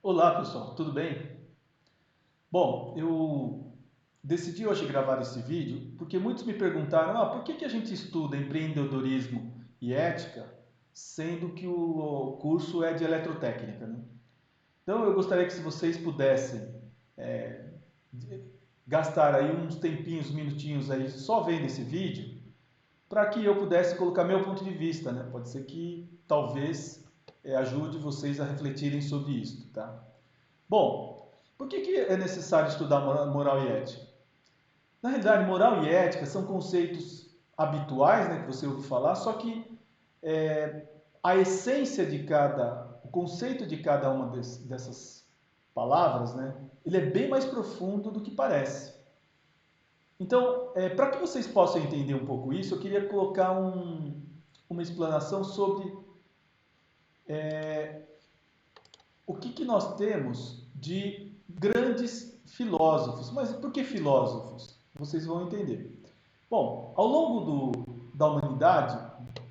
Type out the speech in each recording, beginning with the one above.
Olá pessoal, tudo bem? Bom, eu decidi hoje gravar esse vídeo porque muitos me perguntaram: por que a gente estuda empreendedorismo e ética, sendo que o curso é de eletrotécnica, né? Então eu gostaria que se vocês pudessem é, gastar aí uns tempinhos, minutinhos aí só vendo esse vídeo, para que eu pudesse colocar meu ponto de vista, né? Pode ser que talvez ajude vocês a refletirem sobre isso, tá? Bom, por que é necessário estudar moral e ética? Na realidade, moral e ética são conceitos habituais, né, que você ouve falar, só que a essência de o conceito de cada uma dessas palavras, né, ele é bem mais profundo do que parece. Então, para que vocês possam entender um pouco isso, eu queria colocar uma explanação sobre o que nós temos de grandes filósofos. Mas por que filósofos? Vocês vão entender. Bom, ao longo da humanidade,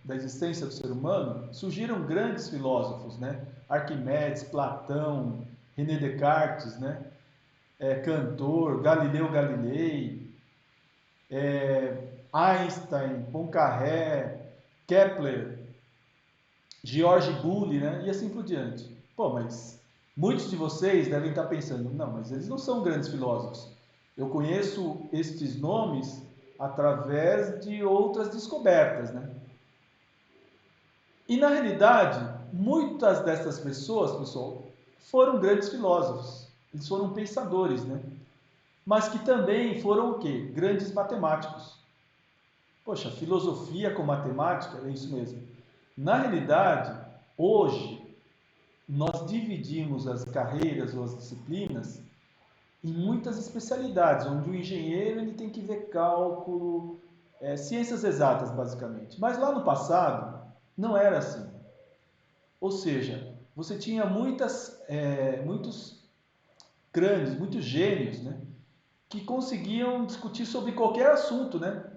da existência do ser humano, surgiram grandes filósofos, né? Arquimedes, Platão, René Descartes, né? Cantor, Galileu Galilei, Einstein, Poincaré, Kepler, George Bully, né? E assim por diante. Pô, mas muitos de vocês devem estar pensando, não, mas eles não são grandes filósofos. Eu conheço estes nomes através de outras descobertas, né? E na realidade, muitas dessas pessoas, pessoal, foram grandes filósofos. Eles foram pensadores, né? Mas que também foram o quê? Grandes matemáticos. Poxa, filosofia com matemática, é isso mesmo. Na realidade, hoje, nós dividimos as carreiras ou as disciplinas em muitas especialidades, onde o engenheiro ele tem que ver cálculo, ciências exatas, basicamente. Mas lá no passado, não era assim. Ou seja, você tinha muitos grandes, muitos gênios, né, que conseguiam discutir sobre qualquer assunto, né?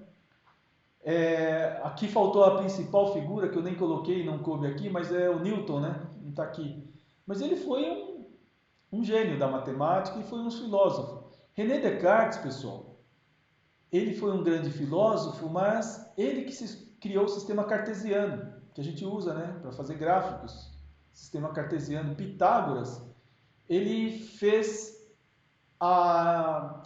Aqui faltou a principal figura que eu nem coloquei, não coube aqui, mas é o Newton, né? Não está aqui. Mas ele foi um gênio da matemática e foi um filósofo. René Descartes, pessoal, ele foi um grande filósofo, mas ele que criou o sistema cartesiano, que a gente usa, né, para fazer gráficos. Sistema cartesiano. Pitágoras, ele fez a,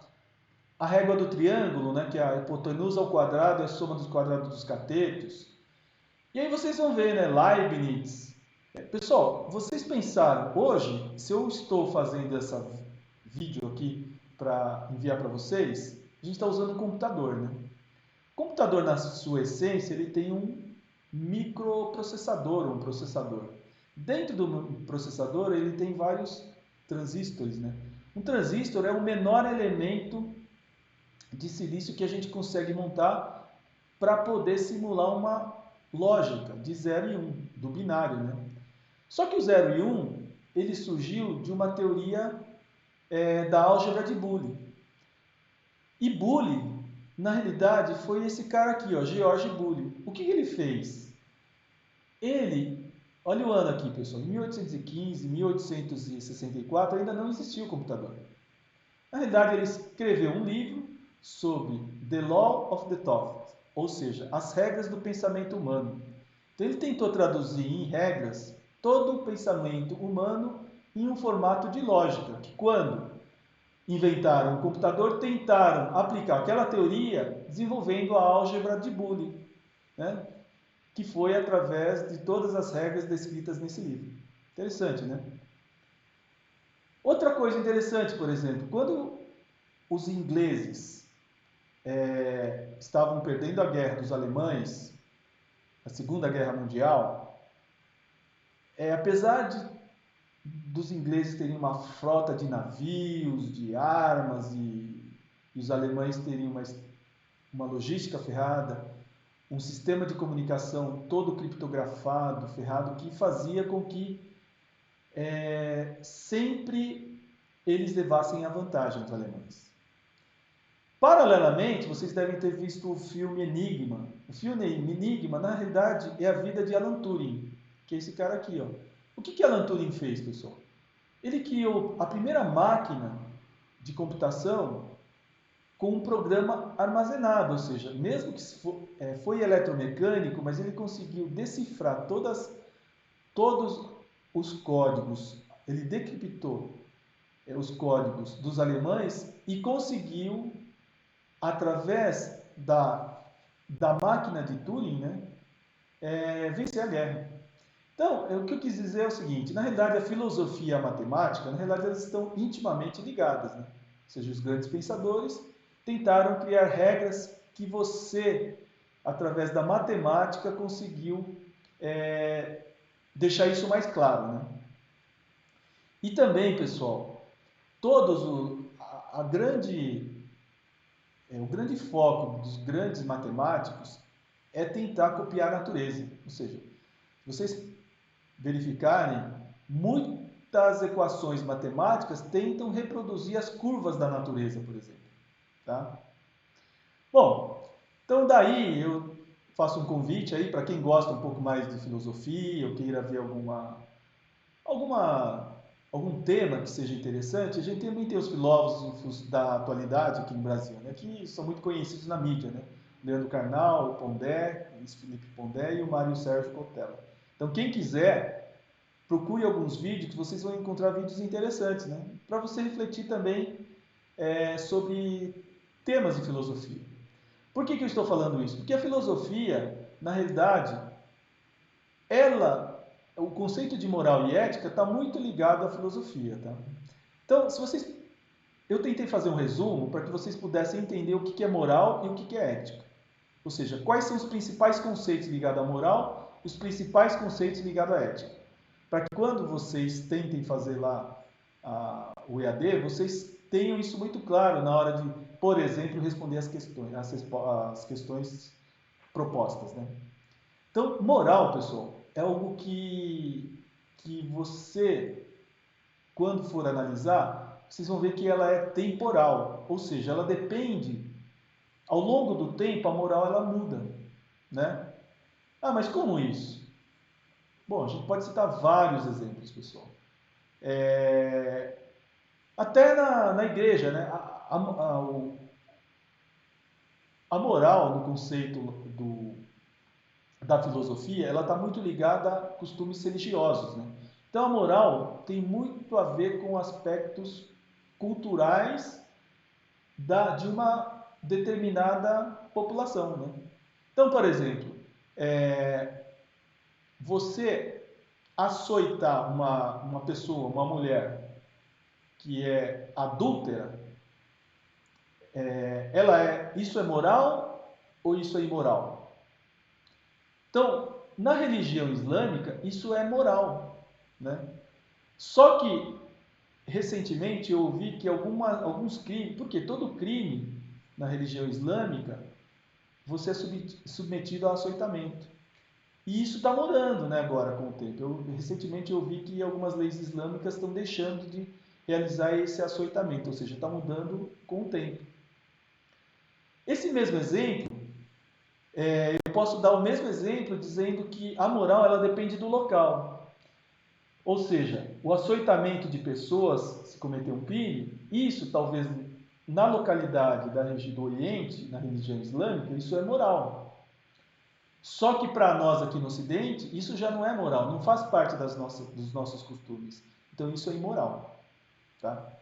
a régua do triângulo, né, que é a hipotenusa ao quadrado é a soma dos quadrados dos catetos. E aí vocês vão ver, né, Leibniz. Pessoal, vocês pensaram, hoje, se eu estou fazendo essa vídeo aqui para enviar para vocês, a gente está usando um computador, né? O computador, na sua essência, ele tem um microprocessador, um processador. Dentro do processador, ele tem vários transistores, né? Um transistor é o menor elemento de silício que a gente consegue montar para poder simular uma lógica de 0 e 1, do binário, né? Só que o 0 e 1, ele surgiu de uma teoria da álgebra de Boole. E Boole, na realidade, foi esse cara aqui, ó, George Boole. O que ele fez? Ele, olha o ano aqui, pessoal, em 1815, 1864, ainda não existia o computador. Na realidade, ele escreveu um livro sobre The Law of the Thought, ou seja, as regras do pensamento humano. Então, ele tentou traduzir em regras todo o pensamento humano em um formato de lógica, que quando inventaram o computador, tentaram aplicar aquela teoria desenvolvendo a álgebra de Boole, né? Que foi através de todas as regras descritas nesse livro. Interessante, né? Outra coisa interessante, por exemplo, quando os ingleses estavam perdendo a guerra dos alemães, a Segunda Guerra Mundial, apesar dos ingleses terem uma frota de navios, de armas e os alemães terem uma logística ferrada, um sistema de comunicação todo criptografado, ferrado, que fazia com que sempre eles levassem a vantagem os alemães. Paralelamente, vocês devem ter visto o filme Enigma. O filme Enigma, na realidade, é a vida de Alan Turing, que é esse cara aqui, ó. O que Alan Turing fez, pessoal? Ele criou a primeira máquina de computação com um programa armazenado, ou seja, mesmo que foi eletromecânico, mas ele conseguiu decifrar todos os códigos, ele decriptou os códigos dos alemães e conseguiu, através da máquina de Turing, né, vencer a guerra. Então, o que eu quis dizer é o seguinte, na realidade a filosofia e a matemática, na realidade elas estão intimamente ligadas, né? Ou seja, os grandes pensadores tentaram criar regras que você, através da matemática, conseguiu deixar isso mais claro, né? E também, pessoal, o grande foco dos grandes matemáticos é tentar copiar a natureza. Ou seja, vocês verificarem, muitas equações matemáticas tentam reproduzir as curvas da natureza, por exemplo. Tá? Bom, então daí eu faço um convite aí para quem gosta um pouco mais de filosofia ou queira ver alguma, algum tema que seja interessante. A gente também tem os filósofos da atualidade aqui no Brasil, né, que são muito conhecidos na mídia, né? Leandro Carnal, o Pondé, Luiz Felipe Pondé e o Mário Sérgio Cortella. Então, quem quiser, procure alguns vídeos que vocês vão encontrar vídeos interessantes, né? Para você refletir também sobre temas de filosofia. Por que eu estou falando isso? Porque a filosofia, na realidade, o conceito de moral e ética está muito ligado à filosofia, tá? Então, eu tentei fazer um resumo para que vocês pudessem entender o que é moral e o que é ética. Ou seja, quais são os principais conceitos ligados à moral e os principais conceitos ligados à ética. Para que quando vocês tentem fazer lá o EAD, vocês tenham isso muito claro na hora de, por exemplo, responder as questões propostas, né? Então, moral, pessoal, é algo que você, quando for analisar, vocês vão ver que ela é temporal, ou seja, ela depende, ao longo do tempo, a moral ela muda, né? Ah, mas como isso? Bom, a gente pode citar vários exemplos, pessoal. Até na igreja, né? A moral, no conceito da filosofia, ela está muito ligada a costumes religiosos, né? Então, a moral tem muito a ver com aspectos culturais de uma determinada população, né? Então, por exemplo, você açoitar uma pessoa, uma mulher que é adúltera, isso é moral ou isso é imoral? Então, na religião islâmica, isso é moral, né? Só que, recentemente, eu ouvi que alguns crimes, porque todo crime na religião islâmica, você é submetido a açoitamento. E isso está mudando, né, agora com o tempo. Recentemente eu vi que algumas leis islâmicas estão deixando de realizar esse açoitamento, ou seja, está mudando com o tempo. Esse mesmo exemplo, eu posso dar o mesmo exemplo dizendo que a moral ela depende do local. Ou seja, o açoitamento de pessoas, se cometer um crime, isso talvez na localidade do Oriente, na religião islâmica, isso é moral. Só que para nós aqui no Ocidente, isso já não é moral, não faz parte dos nossos costumes. Então isso é imoral. Tá?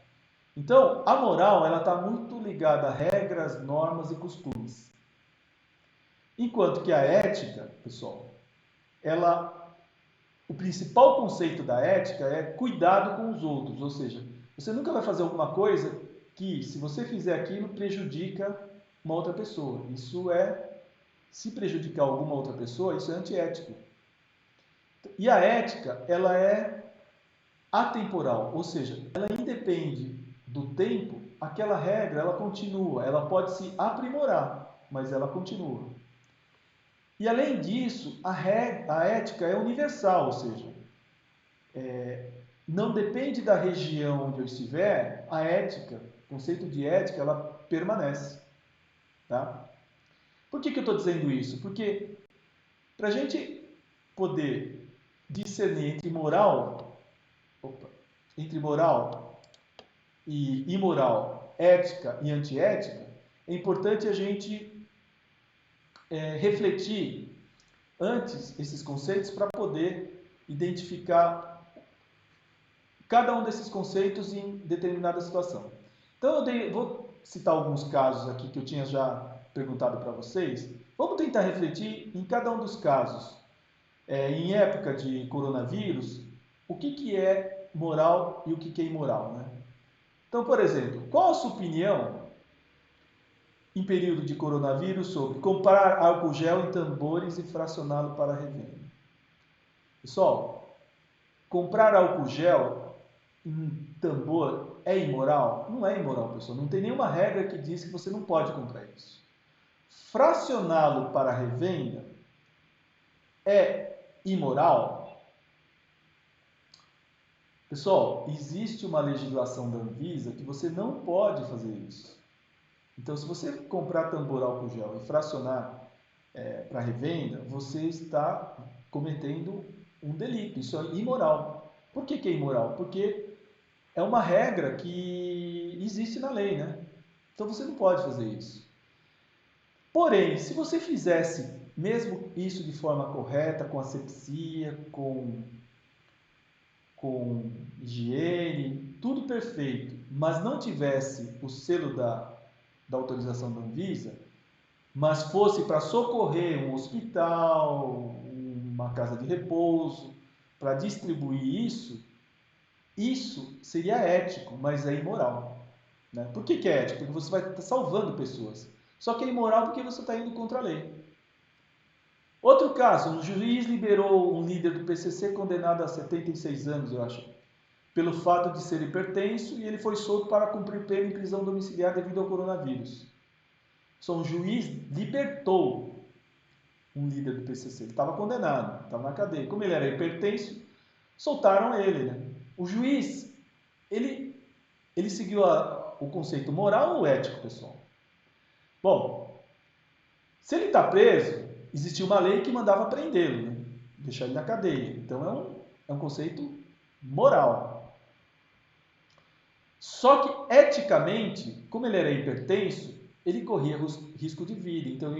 Então, a moral ela está muito ligada a regras, normas e costumes. Enquanto que a ética, pessoal, o principal conceito da ética é cuidado com os outros. Ou seja, você nunca vai fazer alguma coisa que, se você fizer aquilo, prejudica uma outra pessoa. Se prejudicar alguma outra pessoa, isso é antiético. E a ética, ela é atemporal, ou seja, ela independe do tempo, aquela regra, ela continua, ela pode se aprimorar, mas ela continua. E além disso, a ética é universal, ou seja, não depende da região onde eu estiver, a ética, o conceito de ética, ela permanece. Tá? Por que eu estou dizendo isso? Porque para a gente poder discernir entre moral entre moral e imoral, ética e antiética, é importante a gente refletir antes esses conceitos para poder identificar cada um desses conceitos em determinada situação. Então, vou citar alguns casos aqui que eu tinha já perguntado para vocês. Vamos tentar refletir em cada um dos casos. Em época de coronavírus, o que é moral e o que é imoral, né? Então, por exemplo, qual a sua opinião em período de coronavírus sobre comprar álcool gel em tambores e fracioná-lo para revenda? Pessoal, comprar álcool gel em tambor é imoral? Não é imoral, pessoal. Não tem nenhuma regra que diz que você não pode comprar isso. Fracioná-lo para revenda é imoral? Pessoal, existe uma legislação da Anvisa que você não pode fazer isso. Então, se você comprar tambor álcool gel e fracionar para revenda, você está cometendo um delito. Isso é imoral. Por que é imoral? Porque é uma regra que existe na lei, né? Então, você não pode fazer isso. Porém, se você fizesse mesmo isso de forma correta, com asepsia, com higiene, tudo perfeito, mas não tivesse o selo da autorização da Anvisa, mas fosse para socorrer um hospital, uma casa de repouso, para distribuir isso seria ético, mas é imoral. Né? Por que é ético? Porque você vai estar salvando pessoas. Só que é imoral porque você está indo contra a lei. Outro caso, um juiz liberou um líder do PCC condenado a 76 anos, eu acho, pelo fato de ser hipertenso, e ele foi solto para cumprir pena em prisão domiciliar devido ao coronavírus. Só um juiz libertou um líder do PCC. Ele estava condenado, estava na cadeia. Como ele era hipertenso, soltaram ele. Né? O juiz, ele seguiu o conceito moral ou ético, pessoal? Bom, se ele está preso, existia uma lei que mandava prendê-lo, né? Deixar ele na cadeia. Então é um conceito moral. Só que eticamente, como ele era hipertenso, ele corria risco de vida. Então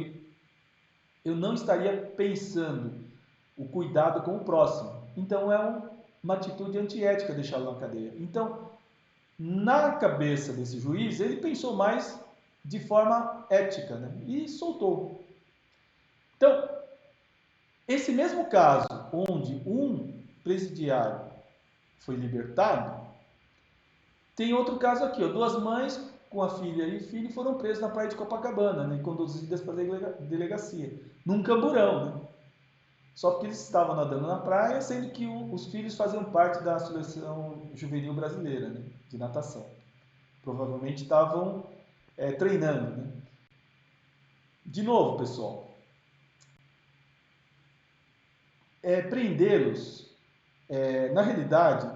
eu não estaria pensando o cuidado com o próximo. Então é uma atitude antiética deixá-lo na cadeia. Então, na cabeça desse juiz, ele pensou mais de forma ética, né? E soltou. Então, esse mesmo caso, onde um presidiário foi libertado, tem outro caso aqui, ó, duas mães com a filha e filho foram presos na praia de Copacabana, né, conduzidas para a delegacia, num camburão, né? Só porque eles estavam nadando na praia, sendo que os filhos faziam parte da seleção juvenil brasileira, né, de natação. Provavelmente estavam treinando, né? De novo, pessoal, prendê-los, na realidade,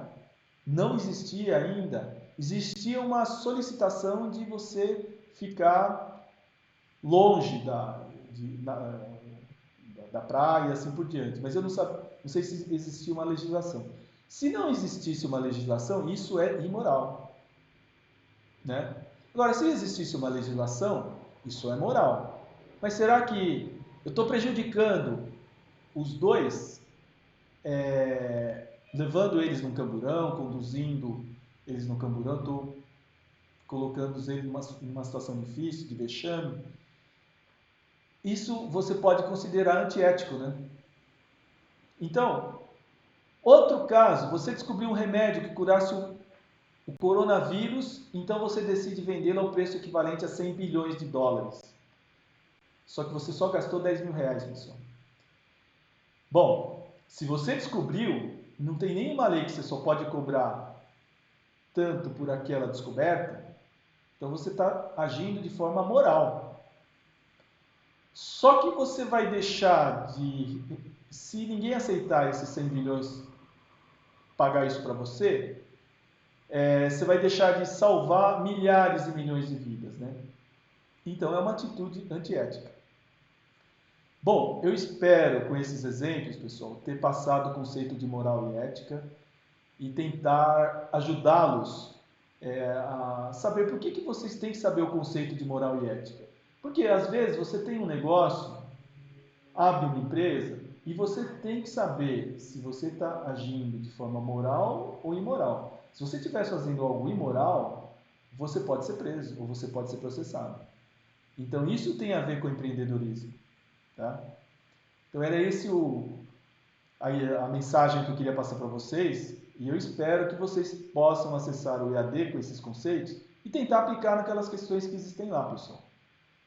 não existia ainda, existia uma solicitação de você ficar longe da praia e assim por diante, mas eu não sei se existia uma legislação. Se não existisse uma legislação, isso é imoral. Né? Agora, se existisse uma legislação, isso é moral. Mas será que eu estou prejudicando os dois, levando eles num camburão, conduzindo eles no camburão, estou colocando eles numa situação difícil, de vexame? Isso você pode considerar antiético, né? Então, outro caso, você descobriu um remédio que curasse o coronavírus, então você decide vendê-lo ao preço equivalente a 100 bilhões de dólares. Só que você só gastou 10 mil reais, pessoal. Bom, se você descobriu, não tem nenhuma lei que você só pode cobrar tanto por aquela descoberta, então você está agindo de forma moral. Só que você vai deixar de, se ninguém aceitar esses 100 bilhões, pagar isso para você, você vai deixar de salvar milhares e milhões de vidas, né? Então é uma atitude antiética. Bom, eu espero com esses exemplos, pessoal, ter passado o conceito de moral e ética e tentar ajudá-los a saber por que vocês têm que saber o conceito de moral e ética. Porque às vezes você tem um negócio, abre uma empresa e você tem que saber se você está agindo de forma moral ou imoral. Se você estiver fazendo algo imoral, você pode ser preso ou você pode ser processado. Então isso tem a ver com empreendedorismo. Tá? Então era esse a mensagem que eu queria passar para vocês, e eu espero que vocês possam acessar o EAD com esses conceitos e tentar aplicar naquelas questões que existem lá, pessoal.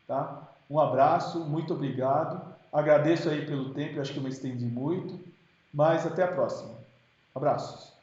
Tá? Um abraço, muito obrigado. Agradeço aí pelo tempo, eu acho que eu me estendi muito, mas até a próxima. Abraços.